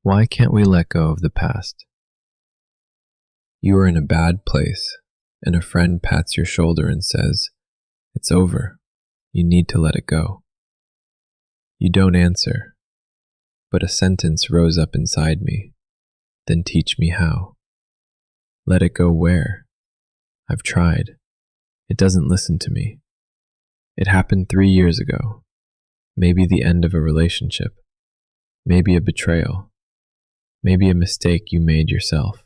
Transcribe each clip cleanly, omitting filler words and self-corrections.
Why can't we let go of the past? You are in a bad place, and a friend pats your shoulder and says, "It's over. You need to let it go." You don't answer, but a sentence rose up inside me. Then teach me how. Let it go where? I've tried. It doesn't listen to me. It happened 3 years ago. Maybe the end of a relationship. Maybe a betrayal. Maybe a mistake you made yourself.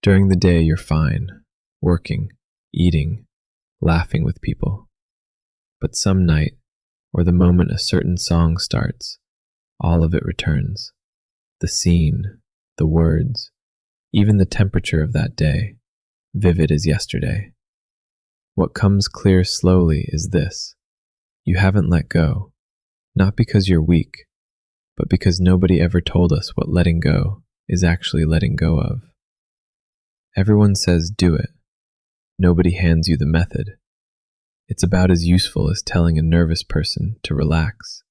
During the day, you're fine, working, eating, laughing with people. But some night, or the moment a certain song starts, all of it returns. The scene, the words, even the temperature of that day, vivid as yesterday. What comes clear slowly is this: you haven't let go, not because you're weak, but because nobody ever told us what letting go is actually letting go of. Everyone says do it. Nobody hands you the method. It's about as useful as telling a nervous person to relax.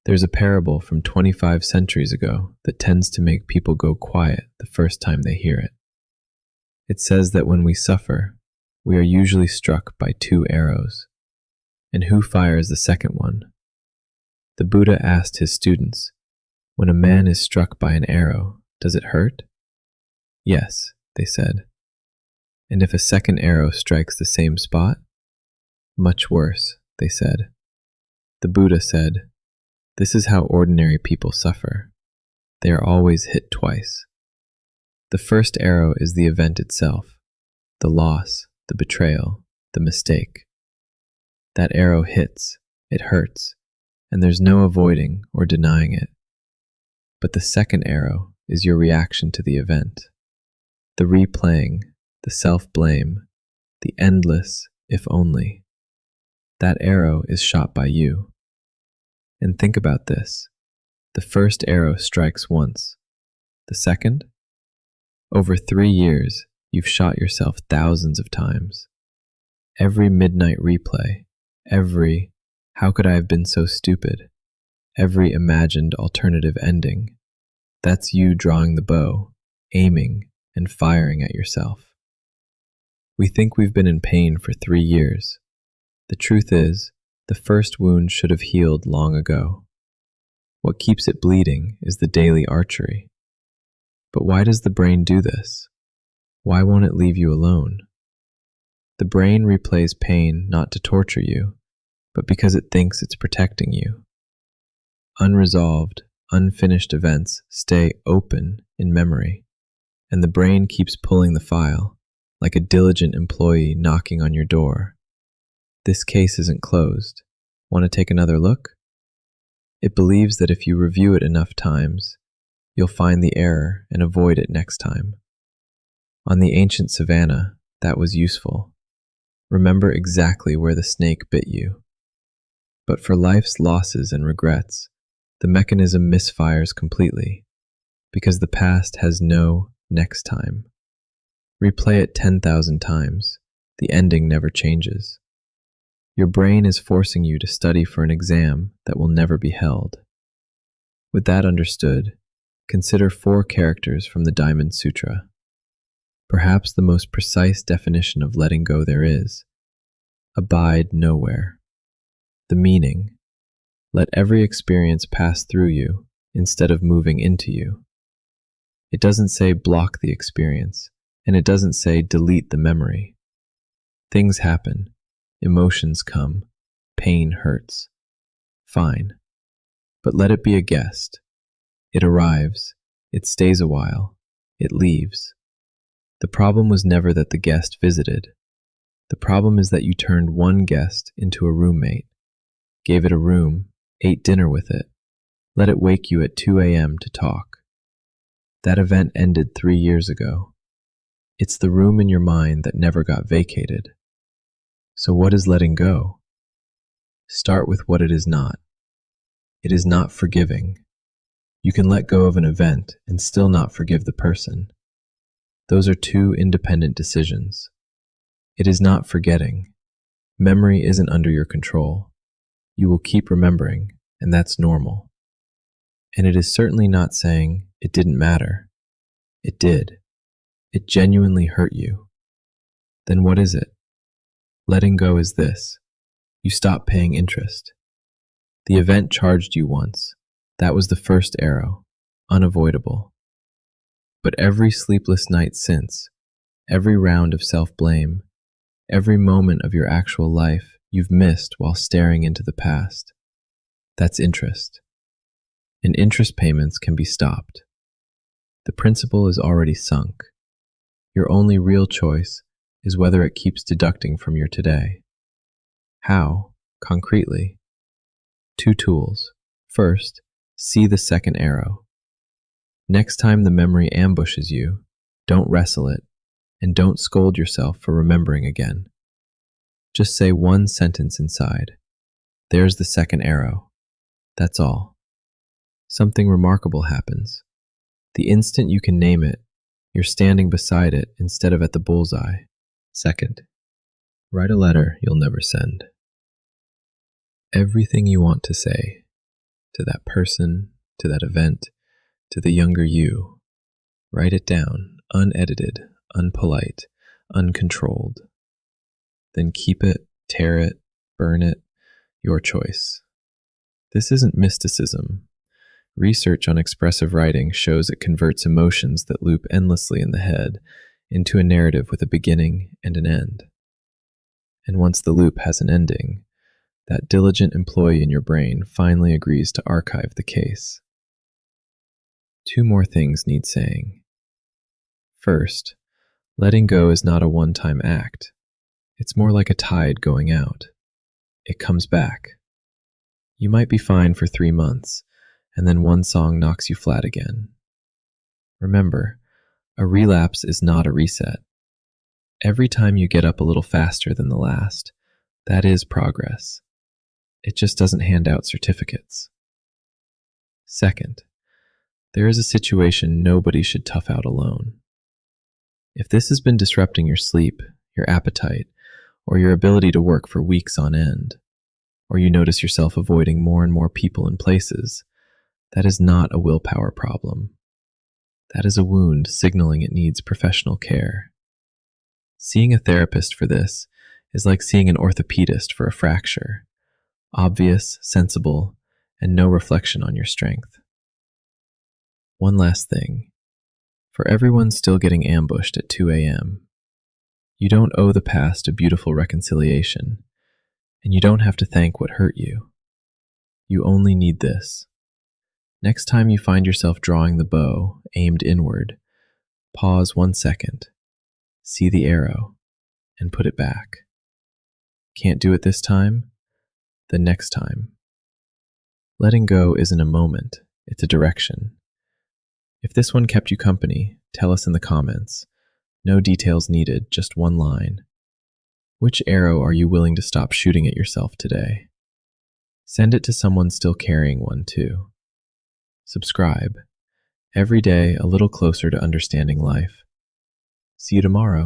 There's a parable from 25 centuries ago that tends to make people go quiet the first time they hear it. It says that when we suffer, we are usually struck by 2 arrows. And who fires the second one? The Buddha asked his students, "When a man is struck by an arrow, does it hurt?" "Yes," they said. "And if a second arrow strikes the same spot?" "Much worse," they said. The Buddha said, "This is how ordinary people suffer. They are always hit twice. The first arrow is the event itself, the loss, the betrayal, the mistake. That arrow hits, it hurts, and there's no avoiding or denying it. But the second arrow is your reaction to the event. The replaying, the self-blame, the endless if only. That arrow is shot by you. And think about this. The first arrow strikes once. The second? Over 3 years, you've shot yourself thousands of times. Every midnight replay, every "how could I have been so stupid?" every imagined alternative ending. That's you drawing the bow, aiming, and firing at yourself. We think we've been in pain for 3 years. The truth is, the first wound should have healed long ago. What keeps it bleeding is the daily archery. But why does the brain do this? Why won't it leave you alone? The brain replays pain not to torture you, but because it thinks it's protecting you. Unresolved, unfinished events stay open in memory, and the brain keeps pulling the file, like a diligent employee knocking on your door. This case isn't closed. Want to take another look? It believes that if you review it enough times, you'll find the error and avoid it next time. On the ancient savannah, that was useful. Remember exactly where the snake bit you. But for life's losses and regrets, the mechanism misfires completely, because the past has no next time. Replay it 10,000 times, the ending never changes. Your brain is forcing you to study for an exam that will never be held. With that understood, consider 4 characters from the Diamond Sutra. Perhaps the most precise definition of letting go there is: abide nowhere. The meaning: let every experience pass through you instead of moving into you. It doesn't say block the experience, and it doesn't say delete the memory. Things happen, emotions come, pain hurts. Fine. But let it be a guest. It arrives, it stays a while, it leaves. The problem was never that the guest visited. The problem is that you turned one guest into a roommate, gave it a room, ate dinner with it, let it wake you at 2 a.m. to talk. That event ended 3 years ago. It's the room in your mind that never got vacated. So what is letting go? Start with what it is not. It is not forgiving. You can let go of an event and still not forgive the person. Those are 2 independent decisions. It is not forgetting. Memory isn't under your control. You will keep remembering, and that's normal. And it is certainly not saying it didn't matter. It did. It genuinely hurt you. Then what is it? Letting go is this. You stop paying interest. The event charged you once. That was the first arrow, unavoidable. But every sleepless night since, every round of self-blame, every moment of your actual life you've missed while staring into the past, that's interest. And interest payments can be stopped. The principal is already sunk. Your only real choice is whether it keeps deducting from your today. How, concretely? 2 tools. First, see the second arrow. Next time the memory ambushes you, don't wrestle it, and don't scold yourself for remembering again. Just say one sentence inside. There's the second arrow. That's all. Something remarkable happens. The instant you can name it, you're standing beside it instead of at the bullseye. Second, write a letter you'll never send. Everything you want to say to that person, to that event, to the younger you, write it down, unedited, unpolite, uncontrolled. Then keep it, tear it, burn it, your choice. This isn't mysticism. Research on expressive writing shows it converts emotions that loop endlessly in the head into a narrative with a beginning and an end. And once the loop has an ending, that diligent employee in your brain finally agrees to archive the case. 2 more things need saying. First, letting go is not a one-time act. It's more like a tide going out. It comes back. You might be fine for 3 months, and then one song knocks you flat again. Remember, a relapse is not a reset. Every time you get up a little faster than the last, that is progress. It just doesn't hand out certificates. Second, there is a situation nobody should tough out alone. If this has been disrupting your sleep, your appetite, or your ability to work for weeks on end, or you notice yourself avoiding more and more people and places, that is not a willpower problem. That is a wound signaling it needs professional care. Seeing a therapist for this is like seeing an orthopedist for a fracture. Obvious, sensible, and no reflection on your strength. One last thing. For everyone still getting ambushed at 2 a.m., you don't owe the past a beautiful reconciliation, and you don't have to thank what hurt you. You only need this. Next time you find yourself drawing the bow aimed inward, pause 1 second, see the arrow, and put it back. Can't do it this time? The next time. Letting go isn't a moment, it's a direction. If this one kept you company, tell us in the comments. No details needed, just one line. Which arrow are you willing to stop shooting at yourself today? Send it to someone still carrying one too. Subscribe. Every day a little closer to understanding life. See you tomorrow.